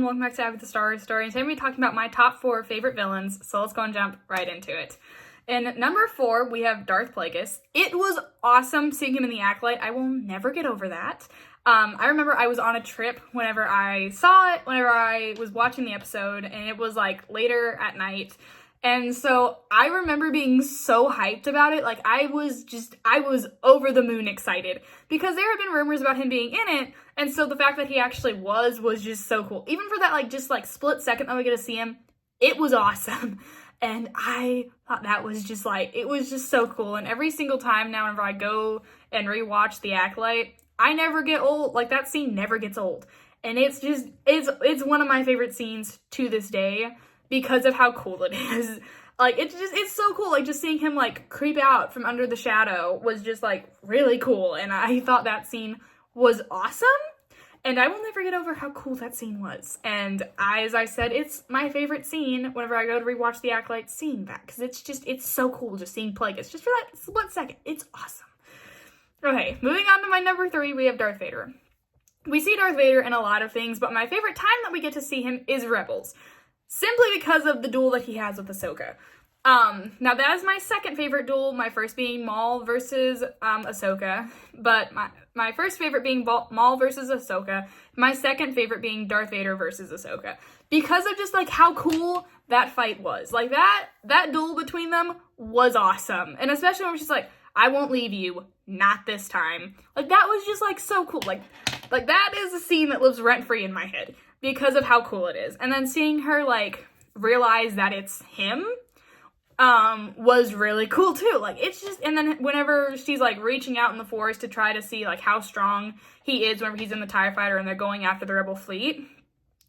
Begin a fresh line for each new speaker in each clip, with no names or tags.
everyone, welcome back to Agatha Star Story, and today we're talking about my top 4 favorite villains, so let's go and jump right into it. In number 4, we have Darth Plagueis. It was awesome seeing him in The Acolyte. I will never get over that. I remember I was on a trip whenever I saw it, whenever I was watching the episode, and it was like later at night. And so I remember being so hyped about it. Like I was over the moon excited because there had been rumors about him being in it. And so the fact that he actually was just so cool. Even for that split second that we get to see him, it was awesome. And I thought that was it was just so cool. And every single time now whenever I go and rewatch The Acolyte, I never get old. Like that scene never gets old. And it's one of my favorite scenes to this day, because of how cool it is. Like, it's so cool. Like, just seeing him, like, creep out from under the shadow was just, like, really cool. And I thought that scene was awesome. And I will never get over how cool that scene was. And as I said, it's my favorite scene whenever I go to rewatch The Acolyte, seeing that. Because it's so cool just seeing Plagueis. Just for that split second. It's awesome. Okay, moving on to my number 3, we have Darth Vader. We see Darth Vader in a lot of things, but my favorite time that we get to see him is Rebels. Simply because of the duel that he has with Ahsoka. Now that is my second favorite duel, my first being Maul versus Ahsoka, but my first favorite being Maul versus Ahsoka, my second favorite being Darth Vader versus Ahsoka. Because of just like how cool that fight was. Like that duel between them was awesome. And especially when she's like, I won't leave you, not this time. Like that was just like so cool. Like that is a scene that lives rent-free in my head, because of how cool it is. And then seeing her, like, realize that it's him, was really cool, too. Like, it's just, and then whenever she's, like, reaching out in the forest to try to see, like, how strong he is whenever he's in the TIE Fighter and they're going after the Rebel fleet,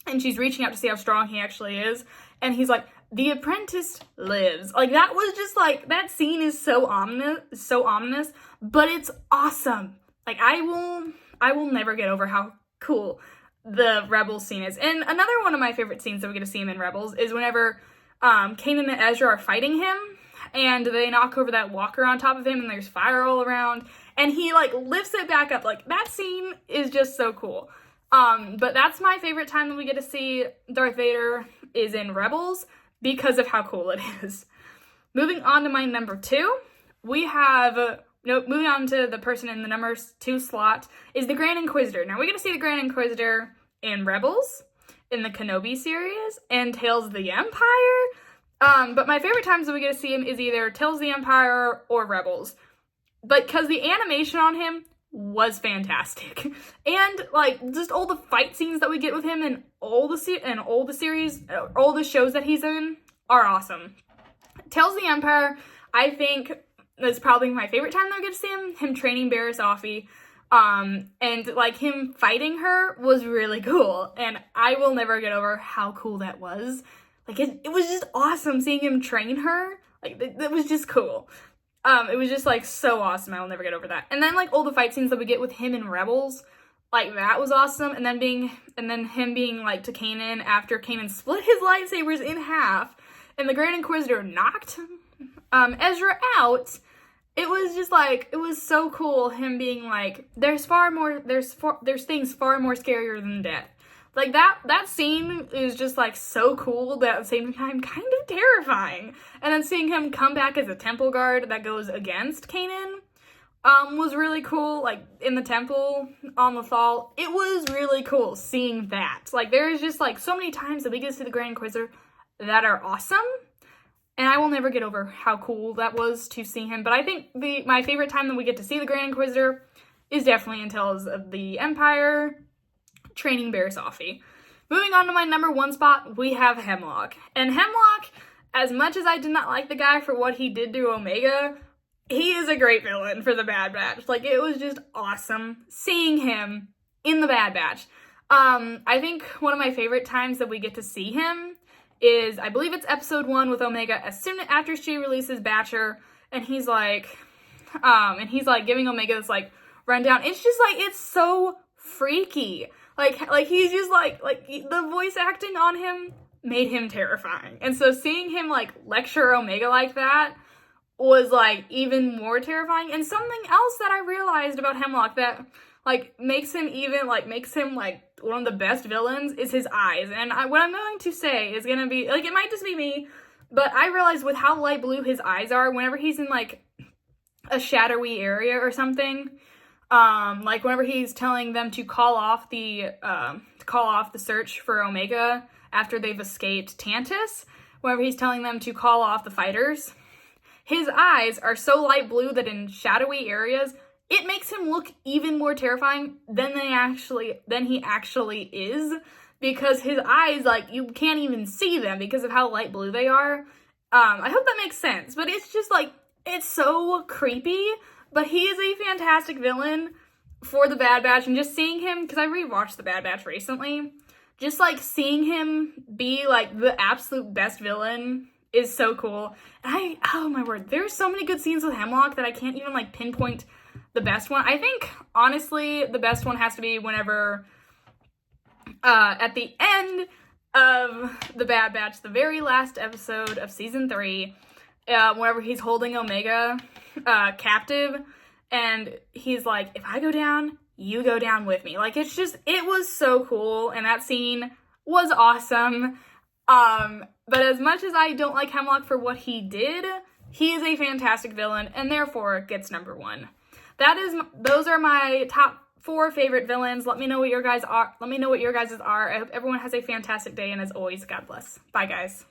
and she's reaching out to see how strong he actually is, and he's like, the apprentice lives. Like, that was just, like, that scene is so ominous, but it's awesome. Like, I will never get over how cool the Rebels scene is. And another one of my favorite scenes that we get to see him in Rebels is whenever Kanan and Ezra are fighting him, and they knock over that walker on top of him, and there's fire all around, and he, like, lifts it back up. Like, that scene is just so cool. But that's my favorite time that we get to see Darth Vader is in Rebels, because of how cool it is. Moving on to my number 2, we have... moving on to the person in the number 2 slot is the Grand Inquisitor. Now, we get to see the Grand Inquisitor in Rebels, in the Kenobi series, and Tales of the Empire. But my favorite times that we get to see him is either Tales of the Empire or Rebels. But because the animation on him was fantastic. And, like, just all the fight scenes that we get with him in all the series, all the shows that he's in are awesome. Tales of the Empire, I think... that's probably my favorite time that I get to see him training Barriss Offee, and, like, him fighting her was really cool, and I will never get over how cool that was. Like, it was just awesome seeing him train her. Like, that was just cool. It was just, like, so awesome. I will never get over that. And then, like, all the fight scenes that we get with him in Rebels, like, that was awesome, and then him being, like, to Kanan after Kanan split his lightsabers in half, and the Grand Inquisitor knocked Ezra out. It was just like, it was so cool him being like, there's things far more scarier than death. Like that scene is just like so cool, but at the same time kind of terrifying. And then seeing him come back as a temple guard that goes against Kanan was really cool. Like in the temple on Lothal, it was really cool seeing that. Like there's just like so many times that we get to see the Grand Inquisitor that are awesome. And I will never get over how cool that was to see him. But I think my favorite time that we get to see the Grand Inquisitor is definitely in Tales of the Empire, training Barriss Offee. Moving on to my number 1 spot, we have Hemlock. And Hemlock, as much as I did not like the guy for what he did to Omega, he is a great villain for the Bad Batch. Like, it was just awesome seeing him in the Bad Batch. I think one of my favorite times that we get to see him is, I believe it's episode 1 with Omega, as soon after she releases Batcher, and he's like giving Omega this, like, rundown. It's just, like, it's so freaky. Like, he's just, like, the voice acting on him made him terrifying. And so seeing him, like, lecture Omega like that was, like, even more terrifying. And something else that I realized about Hemlock that, like, makes him, like, one of the best villains is his eyes. And what I'm going to say is going to be, like, it might just be me, but I realize with how light blue his eyes are, whenever he's in, like, a shadowy area or something, like whenever he's telling them to call off the search for Omega after they've escaped Tantus, whenever he's telling them to call off the fighters, his eyes are so light blue that in shadowy areas, it makes him look even more terrifying than he actually is, because his eyes, like, you can't even see them because of how light blue they are. I hope that makes sense, but it's just, like, it's so creepy, but he is a fantastic villain for the Bad Batch, and just seeing him, because I rewatched the Bad Batch recently, just, like, seeing him be, like, the absolute best villain is so cool. And oh my word, there's so many good scenes with Hemlock that I can't even, like, pinpoint the best one. I think, honestly, the best one has to be whenever, at the end of the Bad Batch, the very last episode of season 3, whenever he's holding Omega captive, and he's like, if I go down, you go down with me. Like, it's just, it was so cool, and that scene was awesome. But as much as I don't like Hemlock for what he did, he is a fantastic villain, and therefore gets number 1. Those are my top 4 favorite villains. Let me know what your guys' are. I hope everyone has a fantastic day, and as always, God bless. Bye, guys.